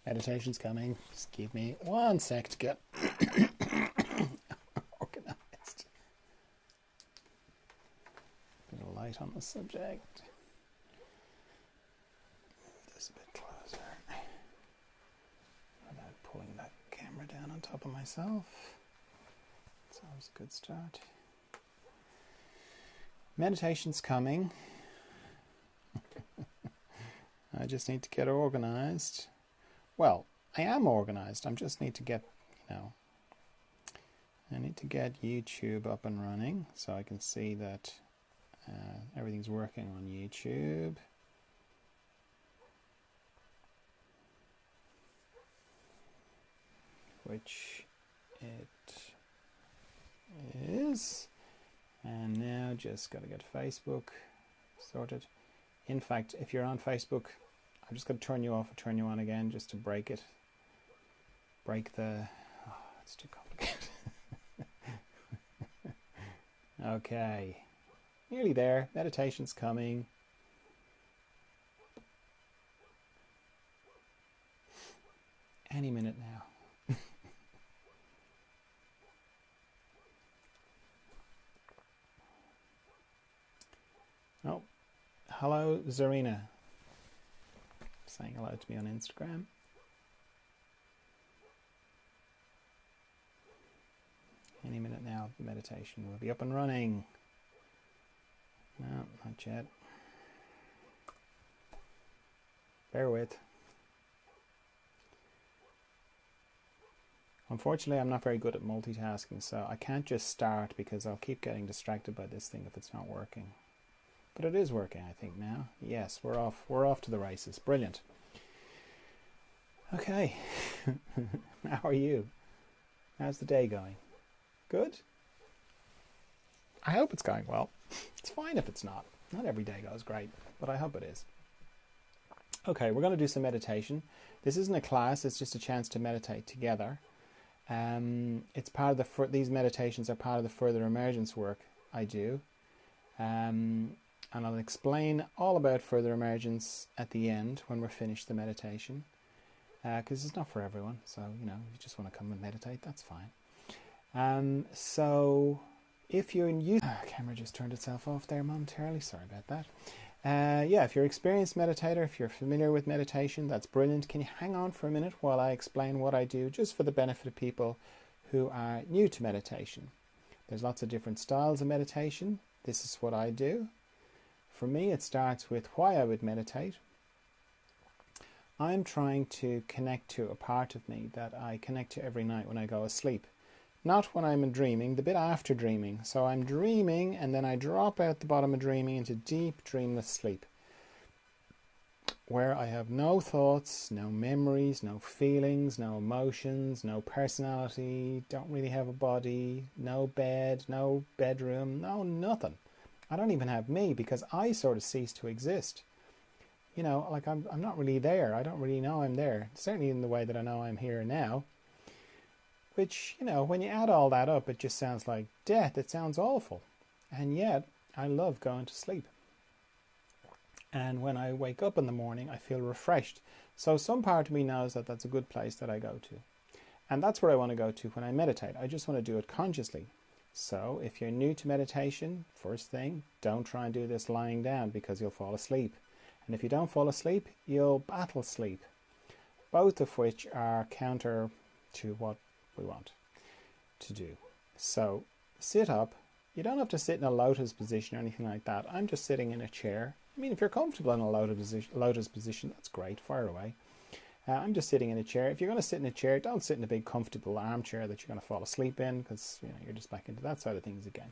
Meditation's coming. Just give me 1 sec to get organized. Bit of light on the subject. Move this a bit closer. Without pulling that camera down on top of myself. It's always a good start. Meditation's coming. I just need to get organized. Well, I am organized. I just need to get, I need to get YouTube up and running so I can see that everything's working on YouTube. Which it is. And now just got to get Facebook sorted. In fact, if you're on Facebook, I'm just going to turn you off and turn you on again just to break it. Break the... Oh, it's too complicated. Okay. Nearly there. Meditation's coming. Any minute now. Oh, hello, Zarina. Saying hello to me on Instagram. Any minute now, the meditation will be up and running. No, not yet. Bear with. Unfortunately, I'm not very good at multitasking, so I can't just start because I'll keep getting distracted by this thing if it's not working. But it is working, I think, now. Yes, we're off to the races. Brilliant. Okay. How are you? How's the day going? Good? I hope it's going well. It's fine if it's not. Not every day goes great, but I hope it is. Okay, we're going to do some meditation. This isn't a class, it's just a chance to meditate together. It's part of these meditations are part of the further emergence work I do. And I'll explain all about further emergence at the end when we're finished the meditation. Because it's not for everyone, so, if you just want to come and meditate, that's fine. So, if you're in use... camera just turned itself off there momentarily, sorry about that. If you're an experienced meditator, if you're familiar with meditation, that's brilliant. Can you hang on for a minute while I explain what I do, just for the benefit of people who are new to meditation? There's lots of different styles of meditation. This is what I do. For me, it starts with why I would meditate. I'm trying to connect to a part of me that I connect to every night when I go asleep. Not when I'm dreaming, the bit after dreaming. So I'm dreaming and then I drop out the bottom of dreaming into deep dreamless sleep, where I have no thoughts, no memories, no feelings, no emotions, no personality, don't really have a body, no bed, no bedroom, no nothing. I don't even have me because I sort of cease to exist. I'm not really there. I don't really know I'm there. Certainly in the way that I know I'm here now. Which, when you add all that up, it just sounds like death. It sounds awful. And yet, I love going to sleep. And when I wake up in the morning, I feel refreshed. So some part of me knows that that's a good place that I go to. And that's where I want to go to when I meditate. I just want to do it consciously. So if you're new to meditation, first thing, don't try and do this lying down because you'll fall asleep. And if you don't fall asleep, you'll battle sleep. Both of which are counter to what we want to do. So sit up. You don't have to sit in a lotus position or anything like that. I'm just sitting in a chair. I mean, if you're comfortable in a lotus position, that's great. Fire away. I'm just sitting in a chair. If you're going to sit in a chair, don't sit in a big comfortable armchair that you're going to fall asleep in, because you're just back into that side of things again.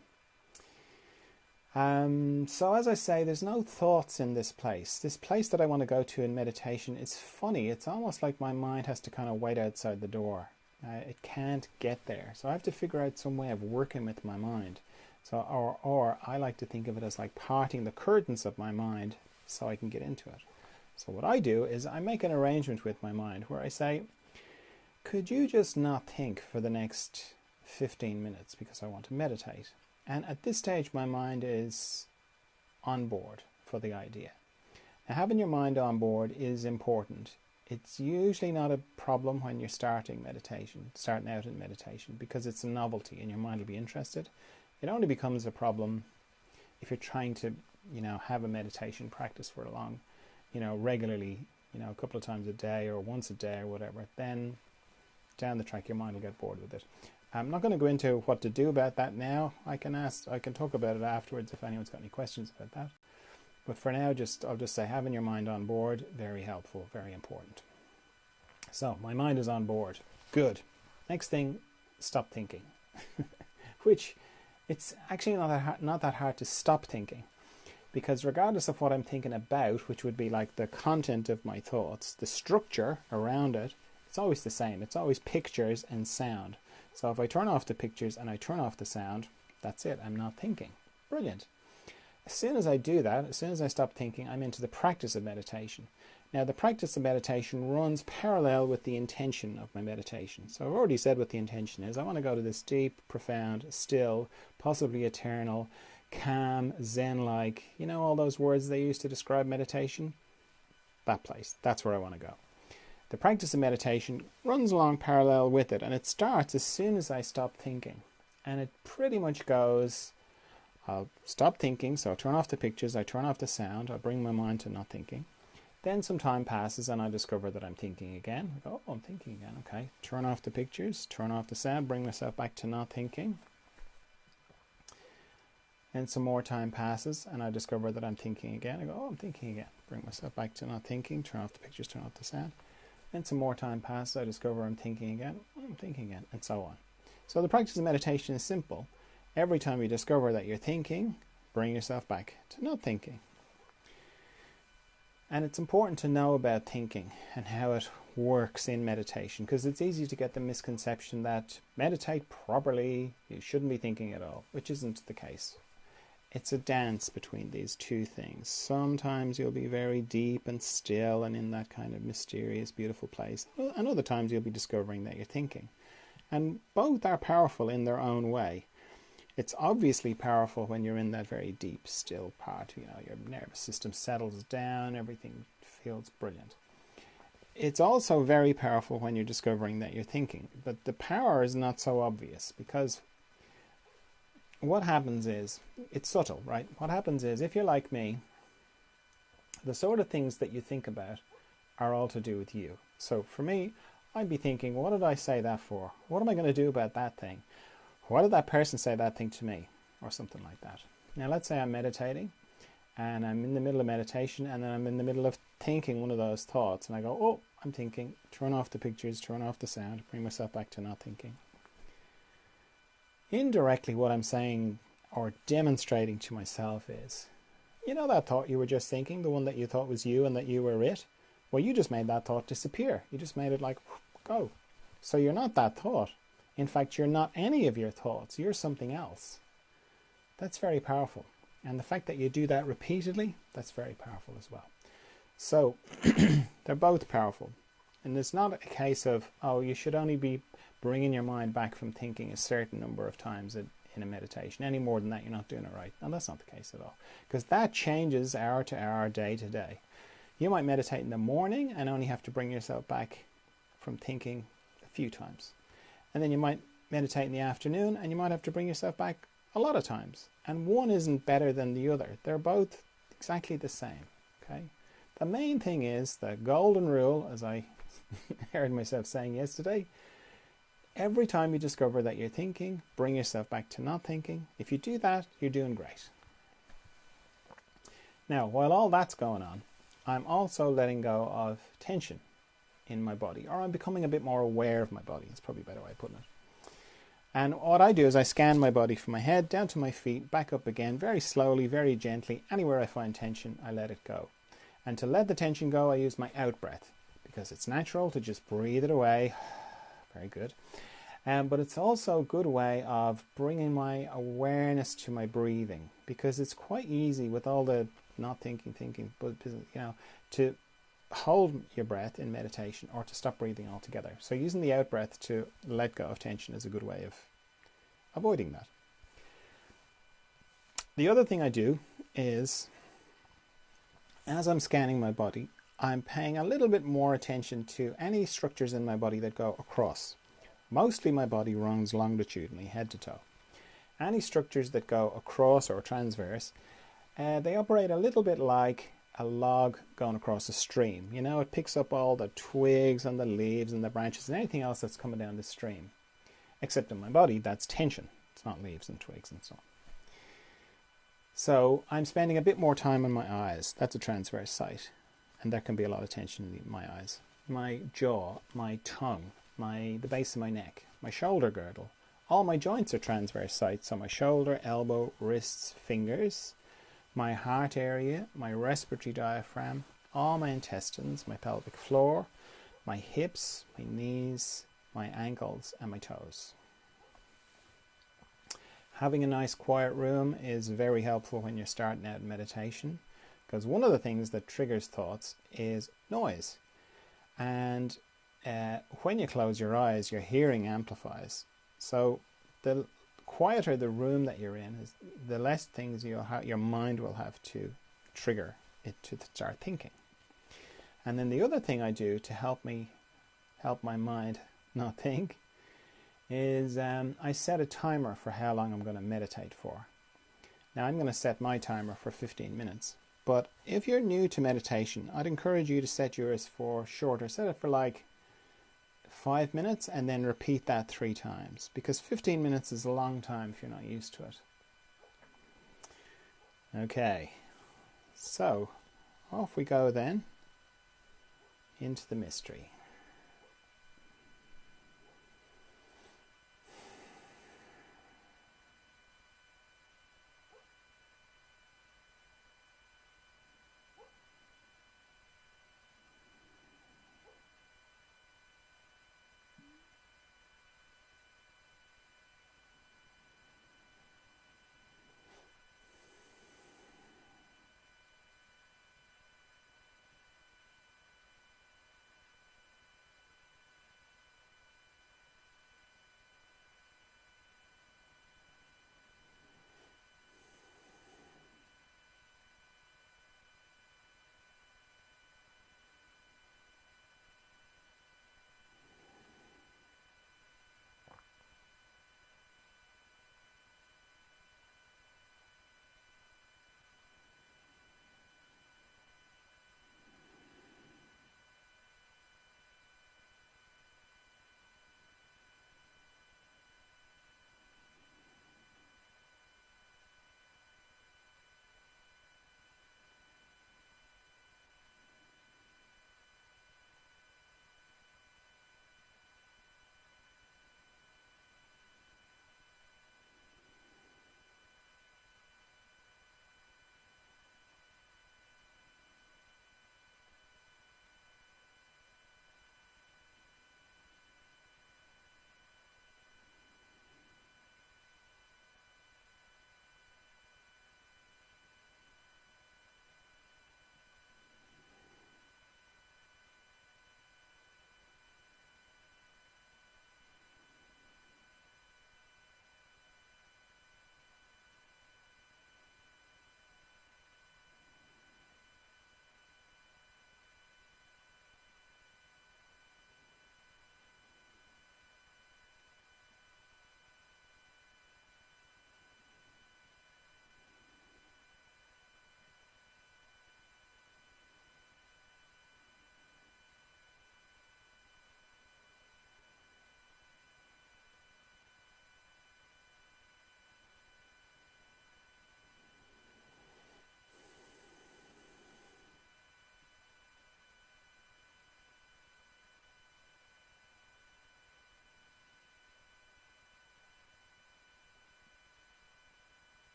So as I say, there's no thoughts in this place. This place that I want to go to in meditation is funny. It's almost like my mind has to kind of wait outside the door. It can't get there. So I have to figure out some way of working with my mind. So, or I like to think of it as like parting the curtains of my mind so I can get into it. So what I do is I make an arrangement with my mind where I say, could you just not think for the next 15 minutes because I want to meditate? And at this stage, my mind is on board for the idea. Now, having your mind on board is important It's usually not a problem when you're starting out in meditation, because it's a novelty and your mind will be interested. It only becomes a problem if you're trying to, have a meditation practice for a long, regularly, a couple of times a day or once a day or whatever. Then down the track, your mind will get bored with it. I'm not going to go into what to do about that now. I can talk about it afterwards if anyone's got any questions about that. But for now, I'll just say having your mind on board, very helpful, very important. So my mind is on board. Good. Next thing, stop thinking. Which, it's actually not that hard to stop thinking, because regardless of what I'm thinking about, which would be like the content of my thoughts, the structure around it, it's always the same. It's always pictures and sound. So if I turn off the pictures and I turn off the sound, that's it. I'm not thinking. Brilliant. As soon as I do that, as soon as I stop thinking, I'm into the practice of meditation. Now, the practice of meditation runs parallel with the intention of my meditation. So I've already said what the intention is. I want to go to this deep, profound, still, possibly eternal, calm, Zen-like, all those words they use to describe meditation. That place. That's where I want to go. The practice of meditation runs along parallel with it, and it starts as soon as I stop thinking. And it pretty much goes, I'll stop thinking, so I'll turn off the pictures, I turn off the sound, I'll bring my mind to not thinking. Then some time passes and I discover that I'm thinking again. I go, oh, I'm thinking again, okay. Turn off the pictures, turn off the sound, bring myself back to not thinking. And some more time passes and I discover that I'm thinking again. I go, oh, I'm thinking again. Bring myself back to not thinking, turn off the pictures, turn off the sound. Then some more time passes, I discover I'm thinking again, I'm thinking again, and so on. So the practice of meditation is simple. Every time you discover that you're thinking, bring yourself back to not thinking. And it's important to know about thinking and how it works in meditation, because it's easy to get the misconception that meditate properly, you shouldn't be thinking at all, which isn't the case. It's a dance between these two things. Sometimes you'll be very deep and still and in that kind of mysterious, beautiful place. And other times you'll be discovering that you're thinking. And both are powerful in their own way. It's obviously powerful when you're in that very deep, still part. Your nervous system settles down, everything feels brilliant. It's also very powerful when you're discovering that you're thinking. But the power is not so obvious, because what happens is, it's subtle, right? What happens is, if you're like me, the sort of things that you think about are all to do with you. So for me, I'd be thinking, what did I say that for? What am I going to do about that thing? Why did that person say that thing to me? Or something like that. Now let's say I'm meditating, and I'm in the middle of meditation, and then I'm in the middle of thinking one of those thoughts, and I go, oh, I'm thinking, turn off the pictures, turn off the sound, bring myself back to not thinking. Indirectly, what I'm saying or demonstrating to myself is, that thought you were just thinking, the one that you thought was you and that you were it, well, you just made that thought disappear. You just made it like, go. So you're not that thought. In fact, you're not any of your thoughts. You're something else. That's very powerful. And the fact that you do that repeatedly, that's very powerful as well. So they're both powerful. And it's not a case of, oh, you should only be bringing your mind back from thinking a certain number of times in a meditation. Any more than that, you're not doing it right. No, that's not the case at all. Because that changes hour to hour, day to day. You might meditate in the morning and only have to bring yourself back from thinking a few times. And then you might meditate in the afternoon and you might have to bring yourself back a lot of times. And one isn't better than the other. They're both exactly the same. Okay? The main thing is the golden rule, as I heard myself saying yesterday, every time you discover that you're thinking, bring yourself back to not thinking. If you do that, you're doing great. Now, while all that's going on, I'm also letting go of tension in my body, or I'm becoming a bit more aware of my body. It's probably a better way of putting it. And what I do is I scan my body from my head down to my feet, back up again, very slowly, very gently. Anywhere I find tension, I let it go. And to let the tension go, I use my out breath, because it's natural to just breathe it away. Very good. But it's also a good way of bringing my awareness to my breathing, because it's quite easy with all the not thinking, but to hold your breath in meditation or to stop breathing altogether. So using the out breath to let go of tension is a good way of avoiding that. The other thing I do is, as I'm scanning my body, I'm paying a little bit more attention to any structures in my body that go across. Mostly my body runs longitudinally, head to toe. Any structures that go across or transverse, they operate a little bit like a log going across a stream. You know, it picks up all the twigs and the leaves and the branches and anything else that's coming down the stream. Except in my body, that's tension. It's not leaves and twigs and so on. So I'm spending a bit more time on my eyes. That's a transverse site. And there can be a lot of tension in my eyes. My jaw, my tongue, the base of my neck, my shoulder girdle. All my joints are transverse sites. So my shoulder, elbow, wrists, fingers, my heart area, my respiratory diaphragm, all my intestines, my pelvic floor, my hips, my knees, my ankles, and my toes. Having a nice quiet room is very helpful when you're starting out in meditation, because one of the things that triggers thoughts is noise. And when you close your eyes, your hearing amplifies. So the quieter the room that you're in, the less things your mind will have to trigger it to start thinking. And then the other thing I do to help my mind not think is I set a timer for how long I'm going to meditate for. Now I'm going to set my timer for 15 minutes. But if you're new to meditation, I'd encourage you to set yours for shorter. Set it for like 5 minutes and then repeat that 3 times, because 15 minutes is a long time if you're not used to it. Okay, so off we go then into the mystery.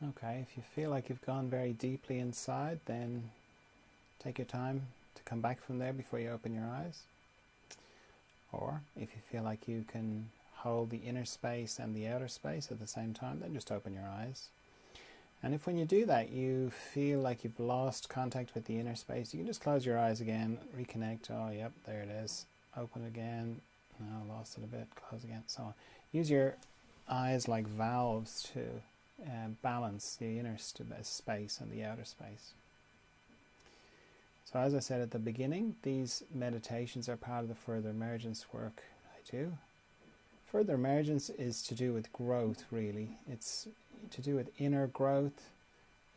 Okay, if you feel like you've gone very deeply inside, then take your time to come back from there before you open your eyes. Or if you feel like you can hold the inner space and the outer space at the same time, then just open your eyes. And if when you do that you feel like you've lost contact with the inner space, you can just close your eyes again, reconnect. Oh, yep, there it is. Open again. No, lost it a bit. Close again. So on. Use your eyes like valves to balance the inner space and the outer space. So as I said at the beginning, these meditations are part of the further emergence work I do. Further emergence is to do with growth, really. It's to do with inner growth.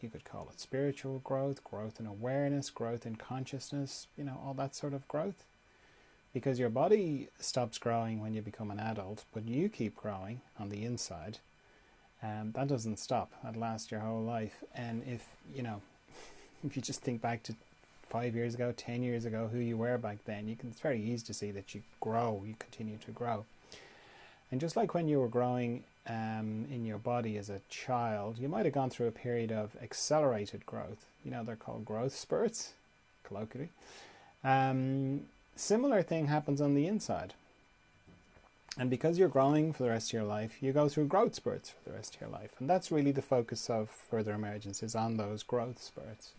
You could call it spiritual growth, growth in awareness, growth in consciousness, all that sort of growth. Because your body stops growing when you become an adult, but you keep growing on the inside. That doesn't stop. That lasts your whole life. And if you just think back to 5 years ago, 10 years ago, who you were back then, it's very easy to see that you continue to grow. And just like when you were growing in your body as a child, you might have gone through a period of accelerated growth. They're called growth spurts, colloquially. Similar thing happens on the inside. And because you're growing for the rest of your life, you go through growth spurts for the rest of your life. And that's really the focus of further emergence, is on those growth spurts.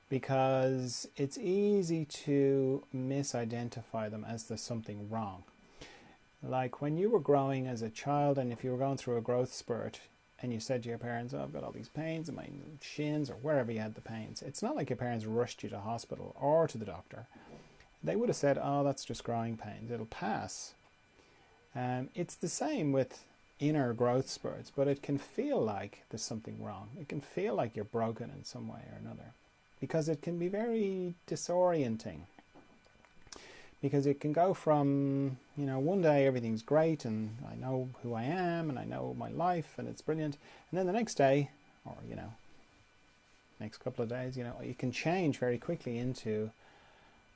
Because it's easy to misidentify them as there's something wrong. Like when you were growing as a child, and if you were going through a growth spurt and you said to your parents, oh, I've got all these pains in my shins, or wherever you had the pains, it's not like your parents rushed you to hospital or to the doctor. They would have said, oh, that's just growing pains, it'll pass. It's the same with inner growth spurts, but it can feel like there's something wrong. It can feel like you're broken in some way or another, because it can be very disorienting. Because it can go from, one day everything's great and I know who I am and I know my life and it's brilliant. And then the next day, or, next couple of days, it can change very quickly into,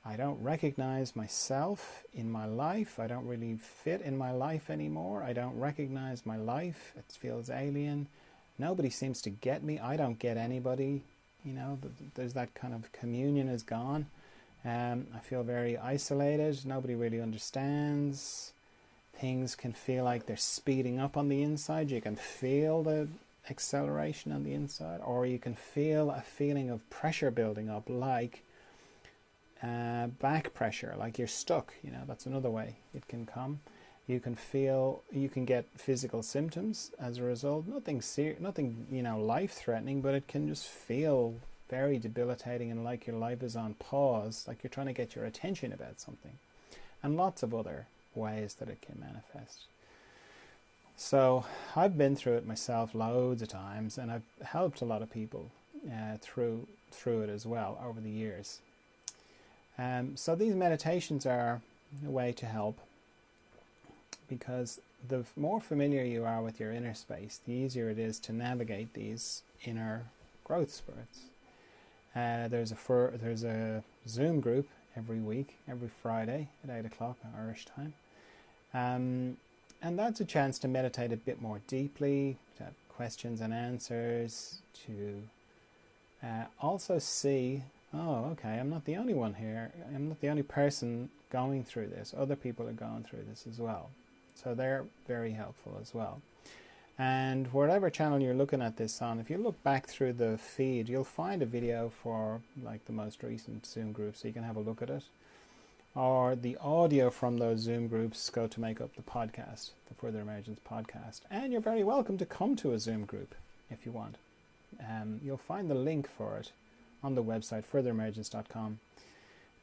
I don't recognize myself in my life. I don't really fit in my life anymore. I don't recognize my life. It feels alien. Nobody seems to get me. I don't get anybody. There's that kind of communion is gone. I feel very isolated. Nobody really understands. Things can feel like they're speeding up on the inside. You can feel the acceleration on the inside, or you can feel a feeling of pressure building up, like back pressure, like you're stuck. That's another way it can come. You can get physical symptoms as a result. Nothing life-threatening, but it can just feel very debilitating and like your life is on pause, like you're trying to get your attention about something, and lots of other ways that it can manifest. So I've been through it myself loads of times, and I've helped a lot of people through it as well over the years. So these meditations are a way to help, because the more familiar you are with your inner space, the easier it is to navigate these inner growth spurts. There's a Zoom group every week, every Friday at 8 o'clock Irish time. And that's a chance to meditate a bit more deeply, to have questions and answers, to also see, oh, okay, I'm not the only one here. I'm not the only person going through this. Other people are going through this as well. So they're very helpful as well. And whatever channel you're looking at this on, if you look back through the feed, you'll find a video for like the most recent Zoom group, so you can have a look at it. Or the audio from those Zoom groups go to make up the podcast, the Further Emergence podcast. And you're very welcome to come to a Zoom group if you want. You'll find the link for it on the website, furtheremergence.com.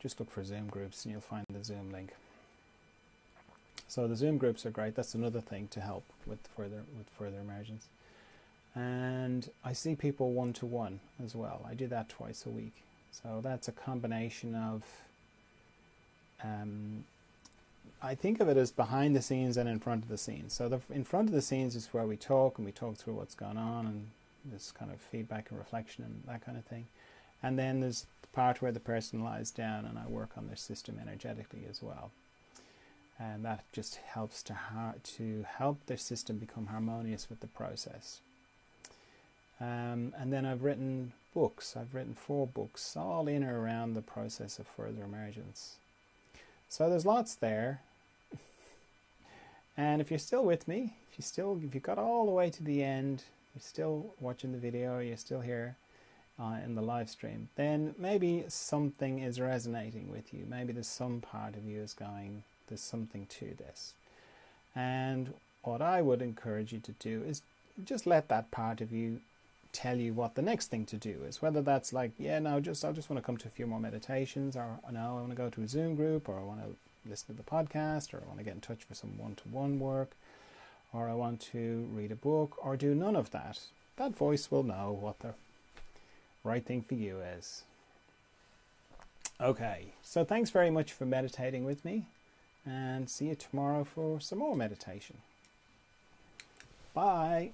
Just look for Zoom groups and you'll find the Zoom link. So the Zoom groups are great. That's another thing to help with further emergence. And I see people one-to-one as well. I do that twice a week. So that's a combination of, I think of it as behind the scenes and in front of the scenes. So in front of the scenes is where we talk, and we talk through what's going on, and this kind of feedback and reflection and that kind of thing. And then there's the part where the person lies down and I work on their system energetically as well. And that just helps to help their system become harmonious with the process. And then I've written books. I've written 4 books, all in or around the process of further emergence. So there's lots there. And if you're still with me, if you got all the way to the end, you're still watching the video, you're still here in the live stream, then maybe something is resonating with you. Maybe there's some part of you is going, there's something to this. And what I would encourage you to do is just let that part of you tell you what the next thing to do is. Whether that's like, yeah, no, I just want to come to a few more meditations, or no, I want to go to a Zoom group, or I want to listen to the podcast, or I want to get in touch with some one-to-one work, or I want to read a book, or do none of that. That voice will know what the right thing for you is. Okay, so thanks very much for meditating with me, and see you tomorrow for some more meditation. Bye.